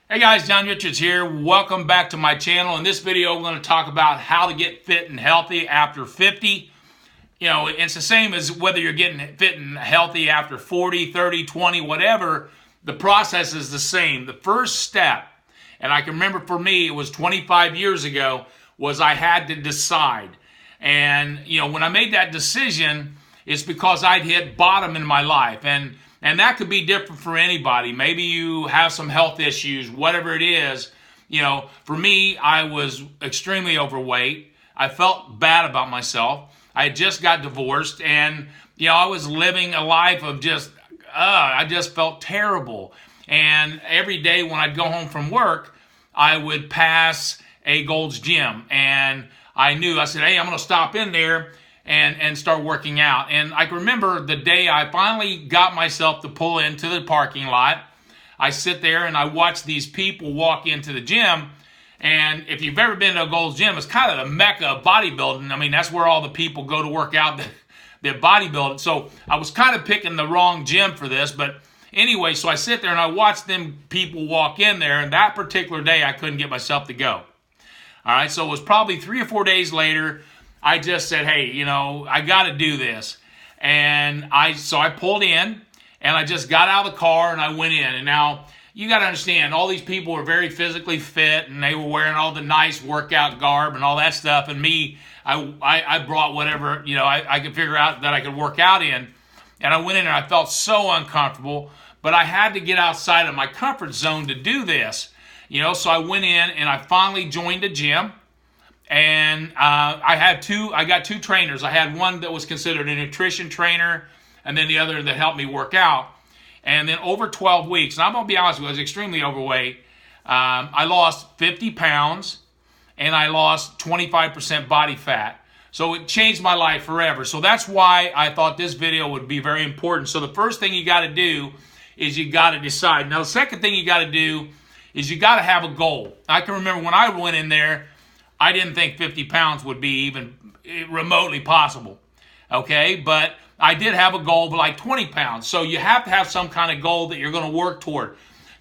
Hey guys, John Richards here. Welcome back to my channel. In this video, I'm going to talk about how to get fit and healthy after 50. You know, it's the same as whether you're getting fit and healthy after 40, 30, 20, whatever. The process is the same. The first step, and I can remember for me, it was 25 years ago, was I had to decide. And, you know, when I made that decision, it's because I'd hit bottom in my life. And that could be different for anybody. Maybe you have some health issues, whatever it is. You know, for me, I was extremely overweight. I felt bad about myself. I had just got divorced, and you know, I was living a life of I just felt terrible. And every day when I'd go home from work, I would pass a Gold's Gym, and I said, hey, I'm going to stop in there and start working out. And I can remember the day I finally got myself to pull into the parking lot. I sit there and I watch these people walk into the gym. And if you've ever been to a Gold's Gym, it's kind of the mecca of bodybuilding. I mean, that's where all the people go to work out that bodybuild. So I was kind of picking the wrong gym for this. But anyway, so I sit there and I watch them people walk in there. And that particular day, I couldn't get myself to go. All right, so it was probably 3 or 4 days later. I just said, hey, you know, I got to do this. And so I pulled in and I just got out of the car and I went in. And now you got to understand, all these people were very physically fit and they were wearing all the nice workout garb and all that stuff. And me, I brought whatever, you know, I could figure out that I could work out in. And I went in and I felt so uncomfortable, but I had to get outside of my comfort zone to do this. You know, so I went in and I finally joined a gym. And I got two trainers. I had one that was considered a nutrition trainer, and then the other that helped me work out. And then over 12 weeks, and I'm going to be honest with you, I was extremely overweight. I lost 50 pounds, and I lost 25% body fat. So it changed my life forever. So that's why I thought this video would be very important. So the first thing you got to do is you got to decide. Now, the second thing you got to do is you got to have a goal. I can remember when I went in there, I didn't think 50 pounds would be even remotely possible, okay? But I did have a goal of like 20 pounds. So you have to have some kind of goal that you're going to work toward.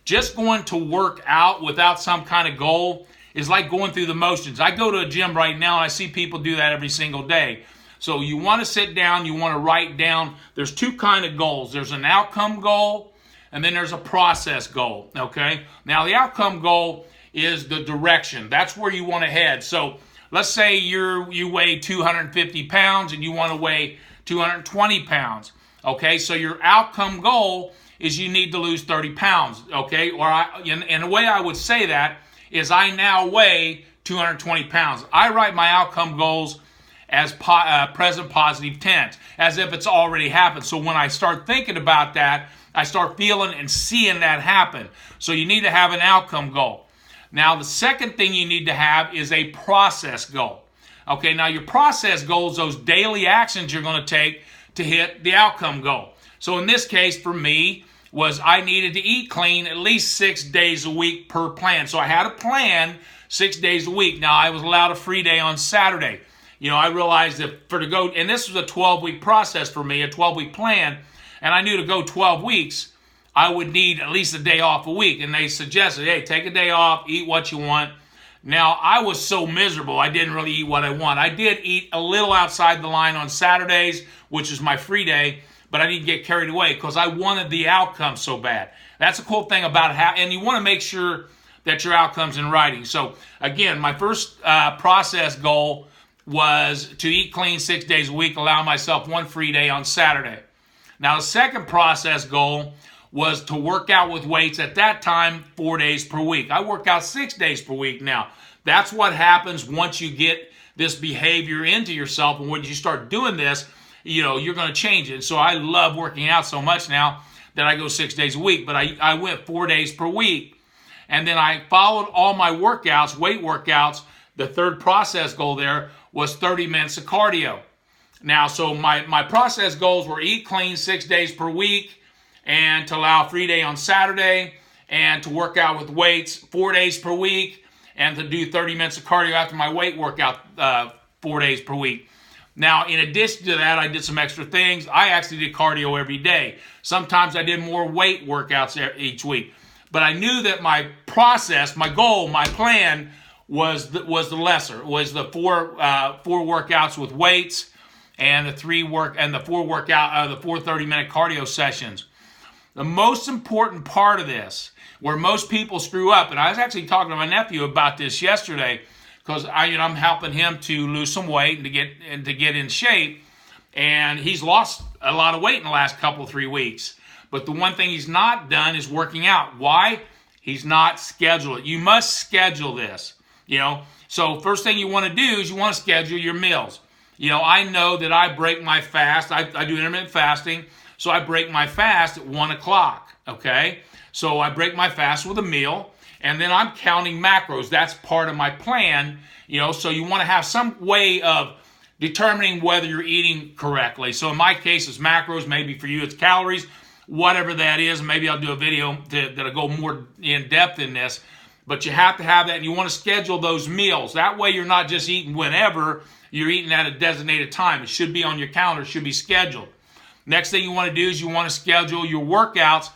Just going to work out without some kind of goal is like going through the motions. I go to a gym right now and I see people do that every single day. So you want to sit down, you want to write down. There's two kind of goals. There's an outcome goal and then there's a process goal, okay? Now the outcome goal is the direction. That's where you want to head. So let's say you weigh 250 pounds and you want to weigh 220 pounds. Okay, so your outcome goal is you need to lose 30 pounds. Okay, and the way I would say that is I now weigh 220 pounds. I write my outcome goals as present positive tense, as if it's already happened. So when I start thinking about that, I start feeling and seeing that happen. So you need to have an outcome goal. Now, the second thing you need to have is a process goal. Okay, now your process goals, those daily actions you're going to take to hit the outcome goal. So in this case, for me, was I needed to eat clean at least 6 days a week per plan. So I had a plan 6 days a week. Now, I was allowed a free day on Saturday. You know, I realized that and this was a 12-week process for me, a 12-week plan, and I knew to go 12 weeks, I would need at least a day off a week. And they suggested, hey, take a day off, eat what you want. Now, I was so miserable, I didn't really eat what I want. I did eat a little outside the line on Saturdays, which is my free day, but I didn't get carried away because I wanted the outcome so bad. That's a cool thing about and you want to make sure that your outcome's in writing. So, again, my first process goal was to eat clean 6 days a week, allow myself one free day on Saturday. Now, the second process goal was to work out with weights at that time 4 days per week. I work out 6 days per week now. That's what happens once you get this behavior into yourself, and when you start doing this, you know, you're going to change it. So I love working out so much now that I go 6 days a week, but I went 4 days per week. And then I followed all my workouts, weight workouts. The third process goal there was 30 minutes of cardio. Now, so my process goals were eat clean 6 days per week, and to allow a free day on Saturday, and to work out with weights 4 days per week, and to do 30 minutes of cardio after my weight workout 4 days per week. Now, in addition to that, I did some extra things. I actually did cardio every day. Sometimes I did more weight workouts each week. But I knew that my process, my goal, my plan was the lesser. It was the four workouts with weights and the four 30-minute cardio sessions. The most important part of this, where most people screw up, and I was actually talking to my nephew about this yesterday, because I'm helping him to lose some weight and to get in shape, and he's lost a lot of weight in the last 3 weeks. But the one thing he's not done is working out. Why? He's not scheduled it. You must schedule this. So first thing you want to do is you want to schedule your meals. I know that I break my fast. I do intermittent fasting, so I break my fast at 1 o'clock. Okay, so I break my fast with a meal, and then I'm counting macros. That's part of my plan. So you want to have some way of determining whether you're eating correctly. So in my case, it's macros. Maybe for you, it's calories. Whatever that is, maybe I'll do a video that'll go more in depth in this. But you have to have that, and you want to schedule those meals. That way you're not just eating whenever, you're eating at a designated time. It should be on your calendar, it should be scheduled. Next thing you want to do is you want to schedule your workouts.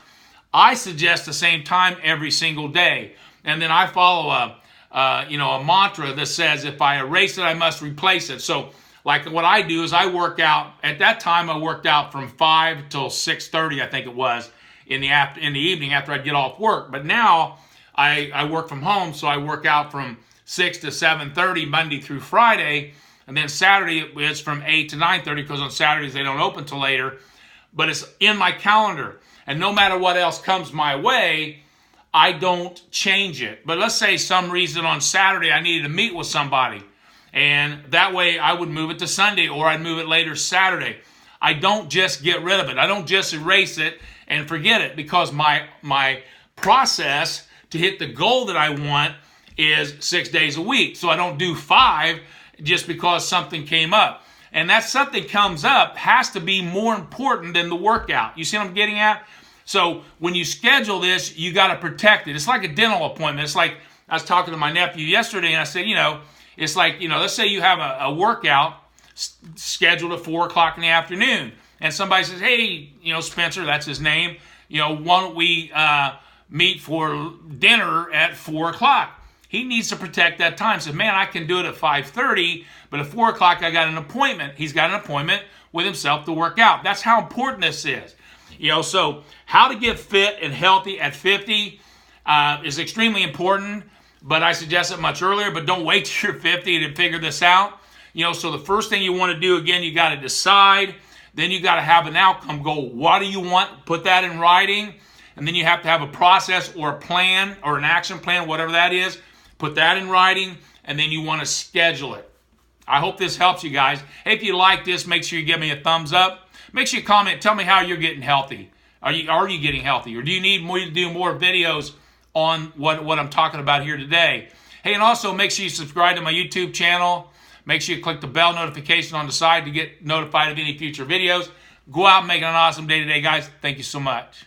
I suggest the same time every single day. And then I follow a mantra that says, if I erase it, I must replace it. So like what I do is I work out, at that time I worked out from 5 till 6:30, I think it was, in the evening after I'd get off work. But now I work from home, so I work out from 6 to 7:30 Monday through Friday, and then Saturday it's from 8 to 9:30, because on Saturdays they don't open till later. But it's in my calendar, and no matter what else comes my way, I don't change it. But let's say some reason on Saturday I needed to meet with somebody, and that way I would move it to Sunday, or I'd move it later Saturday. I don't just get rid of it. I don't just erase it and forget it, because my process to hit the goal that I want is 6 days a week. So I don't do 5 just because something came up. And that something comes up has to be more important than the workout. You see what I'm getting at? So when you schedule this, you got to protect it. It's like a dental appointment. It's like, I was talking to my nephew yesterday, and I said, it's like, let's say you have a workout scheduled at 4 o'clock in the afternoon. And somebody says, hey, Spencer, that's his name, why don't we meet for dinner at 4 o'clock? He needs to protect that time. Says, man, I can do it at 5:30, but at 4 o'clock I got an appointment. He's got an appointment with himself to work out. That's how important this is. So how to get fit and healthy at 50 is extremely important, but I suggest it much earlier. But don't wait till you're 50 to figure this out. So the first thing you want to do, again, you got to decide. Then you got to have an outcome goal. What do you want? Put that in writing. And then you have to have a process or a plan or an action plan, whatever that is. Put that in writing, and then you want to schedule it. I hope this helps you guys. Hey, if you like this, make sure you give me a thumbs up. Make sure you comment. Tell me how you're getting healthy. Are you getting healthy? Or do you need me to do more videos on what I'm talking about here today? Hey, and also make sure you subscribe to my YouTube channel. Make sure you click the bell notification on the side to get notified of any future videos. Go out and make it an awesome day today, guys. Thank you so much.